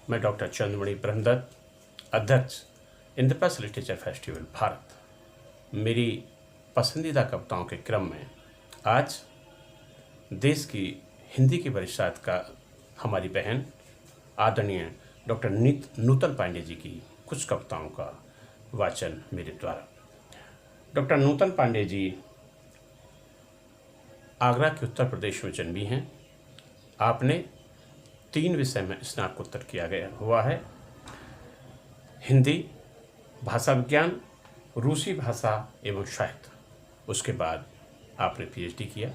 मैं डॉक्टर चंद्रमणि ब्रह्मदत्त, अध्यक्ष Indraprastha literature festival Bharat. मेरी पसंदीदा कविताओं के क्रम में आज देश की हिंदी की वरिष्ठ का हमारी बहन आदरणीय डॉक्टर नूतन पांडे जी की कुछ कविताओं का वाचन मेरे द्वारा। डॉक्टर नूतन पांडे जी आगरा के उत्तर प्रदेश में जन्मी हैं। आपने 3 विषय में स्नातकोत्तर किया गया हुआ है: हिंदी, भाषा विज्ञान, रूसी भाषा एवं साहित्य। उसके बाद आपने पीएचडी किया।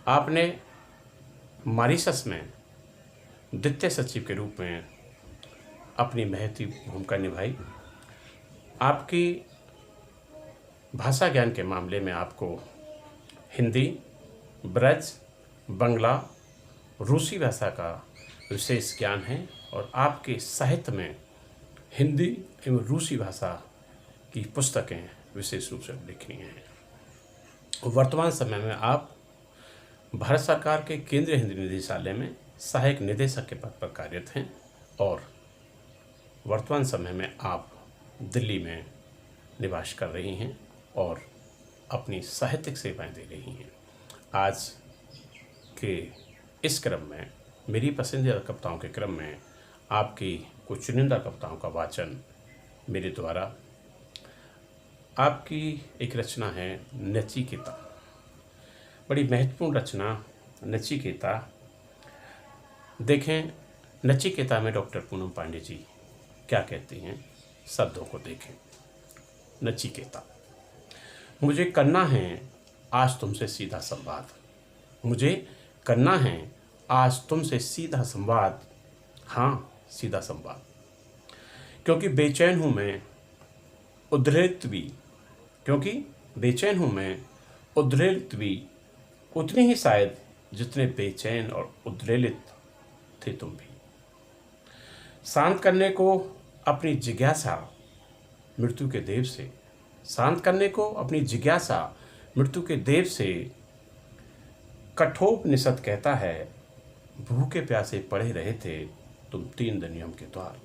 आपने मॉरिशस में द्वितीय सचिव के रूप में अपनी महती भूमिका निभाई। आपकी भाषा ज्ञान के मामले में आपको हिंदी, ब्रज, बंगला, रूसी भाषा का विशेष ज्ञान है और आपके साहित्य में हिंदी एवं रूसी भाषा की पुस्तकें विशेष रूप से उल्लेखनीय हैं। वर्तमान समय में आप भारत सरकार के केंद्रीय हिंदी निदेशालय में सहायक निदेशक के पद पर कार्यरत हैं और वर्तमान समय में आप दिल्ली में निवास कर रही हैं और अपनी साहित्यिक सेवाएं दे रही हैं। आज के इस क्रम में मेरी पसंदीदा कविताओं के क्रम में आपकी कुछ चुनिंदा कविताओं का वाचन मेरे द्वारा। आपकी एक रचना है नचिकेता, बड़ी महत्वपूर्ण रचना नचिकेता। देखें नचिकेता में डॉक्टर पूनम पांडे जी क्या कहती हैं, शब्दों को देखें। नचिकेता। मुझे करना है आज तुमसे सीधा संवाद, मुझे करना है आज तुमसे सीधा संवाद, हाँ सीधा संवाद। क्योंकि बेचैन हूँ मैं उद्रेलित भी, क्योंकि बेचैन हूँ मैं उद्रेलित भी, उतनी ही शायद जितने बेचैन और उद्रेलित थे तुम भी। शांत करने को अपनी जिज्ञासा मृत्यु के देव से, शांत करने को अपनी जिज्ञासा मृत्यु के देव से, कठोपनिषद कहता है भूखे प्यासे पड़े रहे थे तुम 3 दिन यम के द्वार।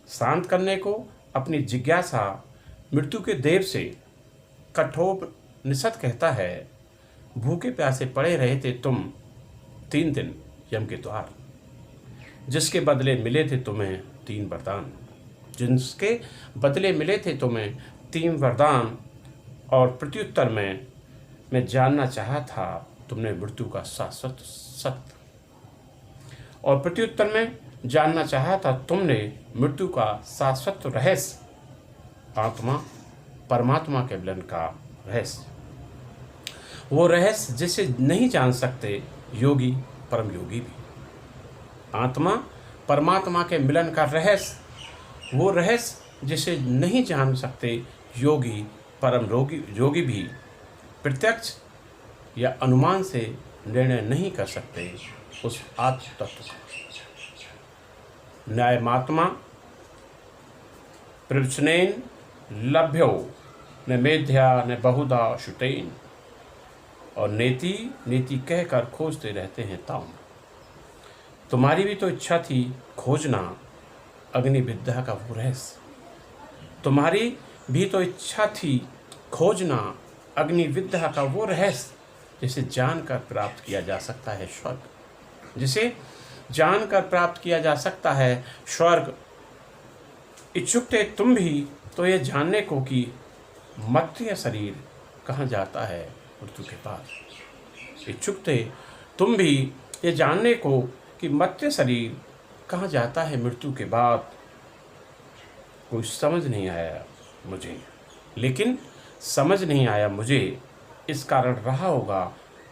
शांत करने को अपनी जिज्ञासा मृत्यु के देव से, कठोपनिषद कहता है भूखे प्यासे पड़े रहे थे तुम 3 दिन यम के द्वार। जिसके बदले मिले थे तुम्हें 3 वरदान, जिसके बदले मिले थे तुम्हें 3 वरदान। और प्रत्युत्तर में मैं जानना चाहा था तुमने मृत्यु का शाश्वत सत्य, और प्रत्युत्तर में जानना चाहा था तुमने मृत्यु का शाश्वत रहस्य, आत्मा परमात्मा के मिलन का रहस्य। वो रहस्य जिसे नहीं जान सकते योगी परम योगी भी। आत्मा परमात्मा के मिलन का रहस्य, वो रहस्य जिसे नहीं जान सकते योगी परम योगी भी। प्रत्यक्ष या अनुमान से निर्णय नहीं कर सकते उस आत्म तत्व का। न्यायमात्मा प्रवचनेन लभ्यो न मेध्या न बहुधा शुतेन। और नेति नीति कहकर खोजते रहते हैं ताम। तुम्हारी भी तो इच्छा थी खोजना अग्नि विद्या का वो रहस्य, तुम्हारी भी तो इच्छा थी खोजना अग्नि विद्या का वो रहस्य, जिसे जानकर प्राप्त किया जा सकता है स्वर्ग, जिसे जानकर प्राप्त किया जा सकता है स्वर्ग। इच्छुक थे तुम भी तो ये जानने को कि मर्त्य शरीर कहाँ जाता है मृत्यु के बाद। इच्छुक थे तुम भी ये जानने को कि मर्त्य शरीर कहाँ जाता है मृत्यु के बाद। कुछ समझ नहीं आया मुझे, लेकिन समझ नहीं आया मुझे इस कारण रहा होगा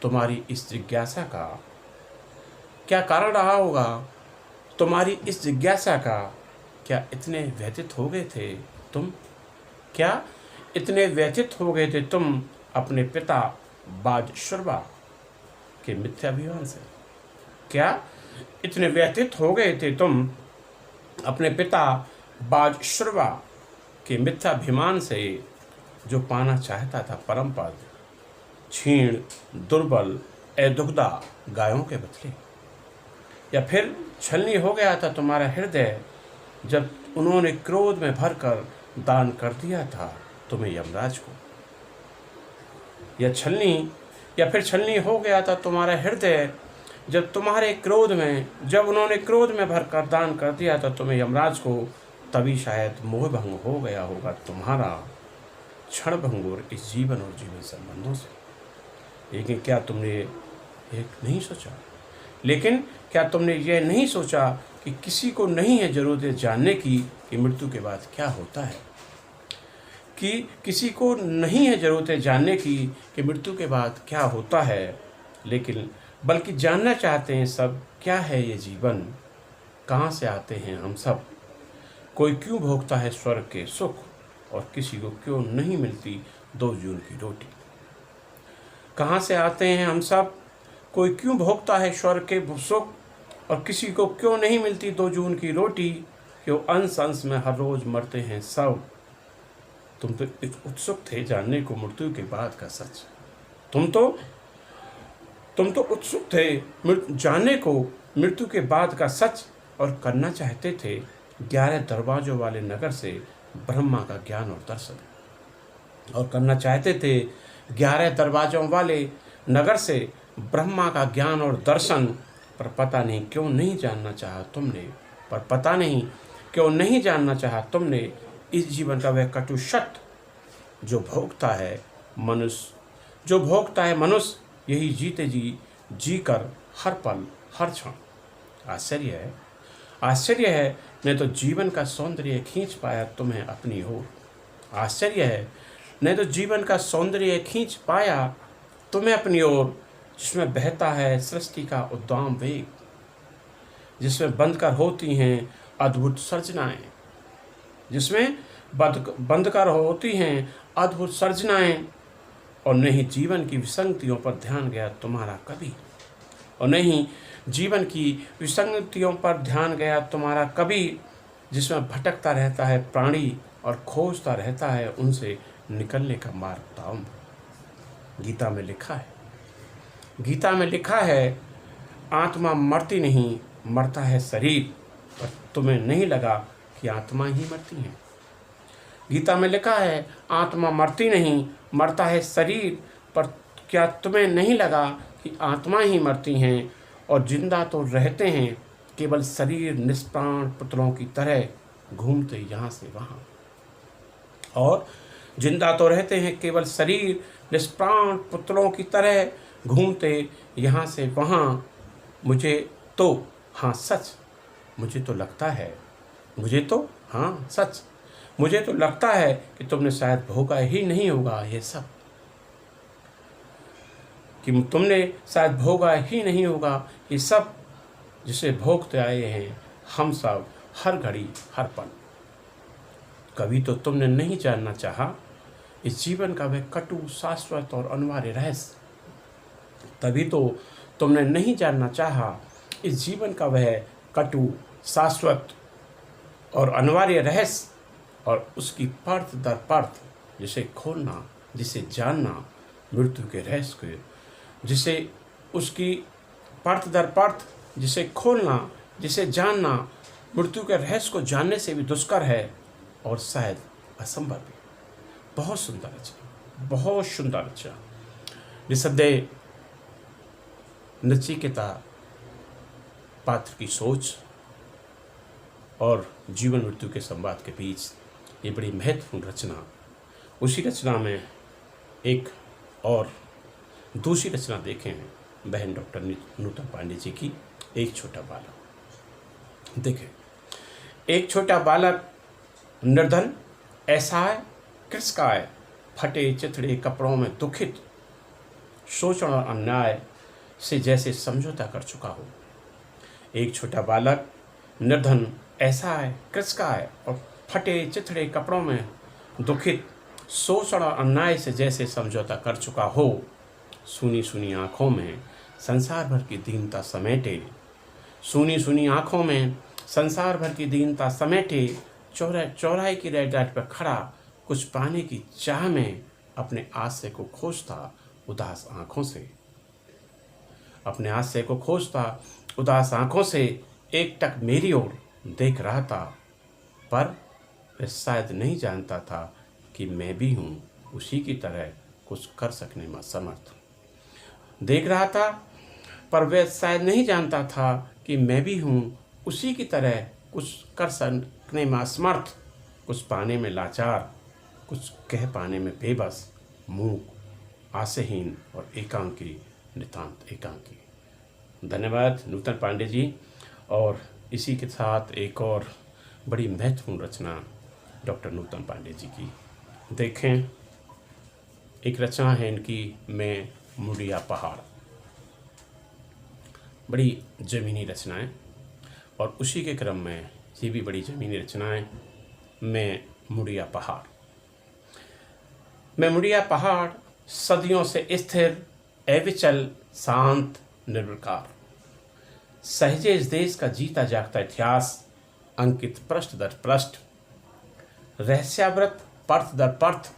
तुम्हारी इस जिज्ञासा का। क्या कारण रहा होगा तुम्हारी इस जिज्ञासा का? क्या इतने व्यथित हो गए थे तुम, क्या इतने व्यथित हो गए थे तुम अपने पिता बाजशुरवा के मिथ्याभिमान से? क्या इतने व्यथित हो गए थे तुम अपने पिता बाजशुरवा के मिथ्याभिमान से, जो पाना चाहता था परम पद, क्षीण दुर्बल दुग्धा गायों के बदले? या फिर छलनी हो गया था तुम्हारा हृदय जब उन्होंने क्रोध में भरकर दान कर दिया था तुम्हें यमराज को, या फिर छलनी हो गया था तुम्हारा हृदय जब उन्होंने क्रोध में भरकर दान कर दिया था तुम्हें यमराज को, तभी शायद मोह भंग हो गया होगा तुम्हारा क्षण भंगुर इस जीवन और जीवन संबंधों से। लेकिन क्या तुमने यह नहीं सोचा कि किसी को नहीं है जरूरत जानने की कि मृत्यु के बाद क्या होता है, मृत्यु के बाद क्या होता है, लेकिन बल्कि जानना चाहते हैं सब क्या है ये जीवन, कहाँ से आते हैं हम सब, कोई क्यों भोगता है स्वर्ग के सुख और किसी को क्यों नहीं मिलती 2 जून की रोटी। कहाँ से आते हैं हम सब, कोई क्यों भोगता है स्वर्ग के सुख और किसी को क्यों नहीं मिलती 2 जून की रोटी, क्यों अंश अंश में हर रोज मरते हैं सब। तुम तो उत्सुक थे जानने को मृत्यु के बाद का सच, तुम तो उत्सुक थे जानने को मृत्यु के बाद का सच, और करना चाहते थे 11 दरवाजों वाले नगर से ब्रह्मा का ज्ञान और दर्शन, पर पता नहीं क्यों नहीं जानना चाहा तुमने इस जीवन का वह कटु सत्य जो भोगता है मनुष्य यही जीते जी कर हर पल हर क्षण। आश्चर्य है नहीं तो जीवन का सौंदर्य खींच पाया तुम्हें अपनी ओर, जिसमें बहता है सृष्टि का उद्दाम वेग, जिसमें बंधकर होती हैं अद्भुत सर्जनाएं, और नहीं जीवन की विसंगतियों पर ध्यान गया तुम्हारा कभी, जिसमें भटकता रहता है प्राणी और खोजता रहता है उनसे निकलने का मार्ग ताम। गीता में लिखा है आत्मा मरती नहीं, मरता है शरीर, पर तुम्हें नहीं लगा कि आत्मा ही मरती है। गीता में लिखा है आत्मा मरती नहीं, मरता है शरीर, पर क्या तुम्हें नहीं लगा कि आत्मा ही मरती हैं, और जिंदा तो रहते हैं केवल शरीर निष्प्राण पुतलों की तरह घूमते यहाँ से वहाँ, और जिंदा तो रहते हैं केवल शरीर निष्प्राण पुतलों की तरह घूमते यहाँ से वहाँ। मुझे तो लगता है कि तुमने शायद भोगा ही नहीं होगा ये सब, जिसे भोगते आए हैं हम सब हर घड़ी हर पल। कभी तो तुमने नहीं जानना चाहा इस जीवन का वह कटु शाश्वत और अनिवार्य रहस्य, तभी तो तुमने नहीं जानना चाहा इस जीवन का वह कटु शाश्वत और अनिवार्य रहस्य, और उसकी परत दर परत जिसे खोलना, जिसे जानना मृत्यु के रहस्य को, जिसे खोलना, जिसे जानना मृत्यु के रहस्य को जानने से भी दुष्कर है और शायद असंभव भी। बहुत सुंदर रचना निसंदेह नचिकेता पात्र की सोच और जीवन मृत्यु के संवाद के बीच ये बड़ी महत्वपूर्ण रचना। उसी रचना में एक और दूसरी रचना देखें हैं बहन डॉक्टर नूतन पांडे जी की, एक छोटा बालक। देखें, एक छोटा बालक निर्धन असहाय कृषकाय फटे चिथड़े कपड़ों में दुखित शोषण और अन्याय से जैसे समझौता कर चुका हो। एक छोटा बालक निर्धन असहाय कृषकाय और फटे चिथड़े कपड़ों में दुखित शोषण और अन्याय से जैसे समझौता कर चुका हो। सुनी सुनी आँखों में संसार भर की दीनता समेटे, चौराहे की रेहडाट पर खड़ा कुछ पाने की चाह में अपने आशय को खोजता उदास आँखों से, उदास आंखों से एकटक मेरी ओर देख रहा था, पर वह शायद नहीं जानता था कि मैं भी हूँ उसी की तरह कुछ कर सकने में समर्थ। देख रहा था, पर वह शायद नहीं जानता था कि मैं भी हूँ उसी की तरह कुछ कर सकने में असमर्थ, कुछ पाने में लाचार, कुछ कह पाने में बेबस, मूक, आशाहीन और एकांकी, नितांत एकांकी। धन्यवाद नूतन पांडे जी। और इसी के साथ एक और बड़ी महत्वपूर्ण रचना डॉक्टर नूतन पांडे जी की देखें। एक रचना है इनकी, मैं मुड़िया पहाड़। बड़ी ज़मीनी रचनाएं, और उसी के क्रम में ये भी बड़ी ज़मीनी रचनाएं, मैं मुड़िया पहाड़। मैं मुड़िया पहाड़, सदियों से स्थिर, अविचल, शांत, निर्विकार, सहजे इस देश का जीता जागता इतिहास, अंकित पृष्ठ दर पृष्ठ, रहस्याव्रत पर्थ दर पर्थ,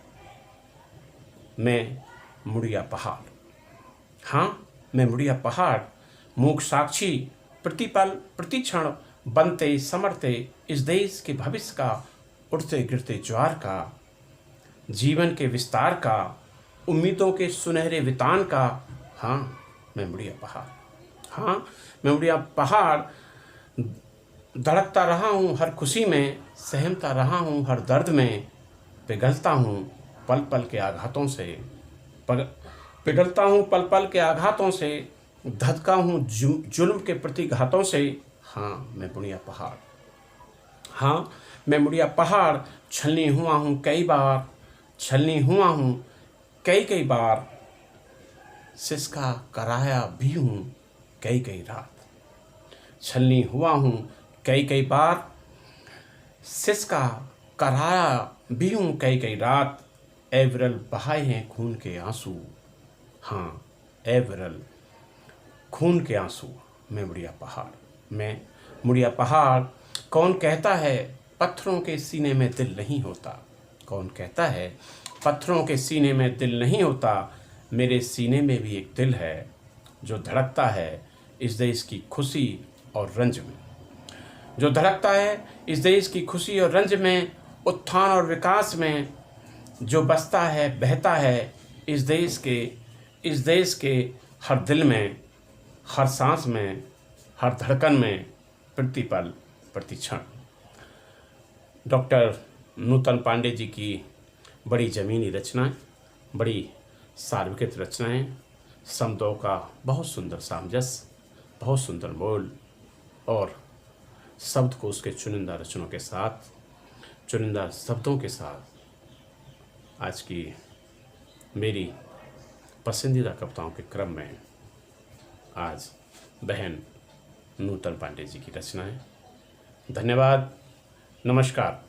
मैं मुड़िया पहाड़। हाँ, मैं मुड़िया पहाड़, मूक साक्षी, प्रतिपल प्रतिक्षण बनते समरते इस देश के भविष्य का, उठते गिरते ज्वार का, जीवन के विस्तार का, उम्मीदों के सुनहरे वितान का। हाँ, मैं मुड़िया पहाड़। हाँ, मैं मुड़िया पहाड़, धड़कता रहा हूँ हर खुशी में, सहमता रहा हूँ हर दर्द में, पिघलता हूँ पल पल के आघातों से, पिघलता हूँ पल पल के आघातों से, धधका हूँ जुल्म के प्रतिघातों से। हाँ, मैं मुड़िया पहाड़। हाँ, मैं मुड़िया पहाड़, छलनी हुआ हूँ कई बार, छलनी हुआ हूँ कई कई बार, सिसका कराया भी हूँ कई कई रात। छलनी हुआ हूँ कई कई बार, सिसका कराया भी हूँ कई कई रात, ए विरल बहाए हैं खून के आंसू। हाँ, ए विरल खून के आंसू, मैं मुड़िया पहाड़। मैं मुड़िया पहाड़। कौन कहता है पत्थरों के सीने में दिल नहीं होता, कौन कहता है पत्थरों के सीने में दिल नहीं होता, मेरे सीने में भी एक दिल है जो धड़कता है इस देश की खुशी और रंज में, जो धड़कता है इस देश की खुशी और रंज में, उत्थान और विकास में, जो बसता है बहता है इस देश के हर दिल में, हर सांस में, हर धड़कन में, प्रतिपल प्रतिक्षण। डॉक्टर नूतन पांडे जी की बड़ी ज़मीनी रचनाएं, बड़ी सार्वत्रिक रचनाएं, शब्दों का बहुत सुंदर सामंजस्य, बहुत सुंदर बोल, और शब्द को उसके चुनिंदा रचनों के साथ, चुनिंदा शब्दों के साथ आज की मेरी पसंदीदा कविताओं के क्रम में आज बहन नूतन पांडे जी की रचनाएं। धन्यवाद, नमस्कार।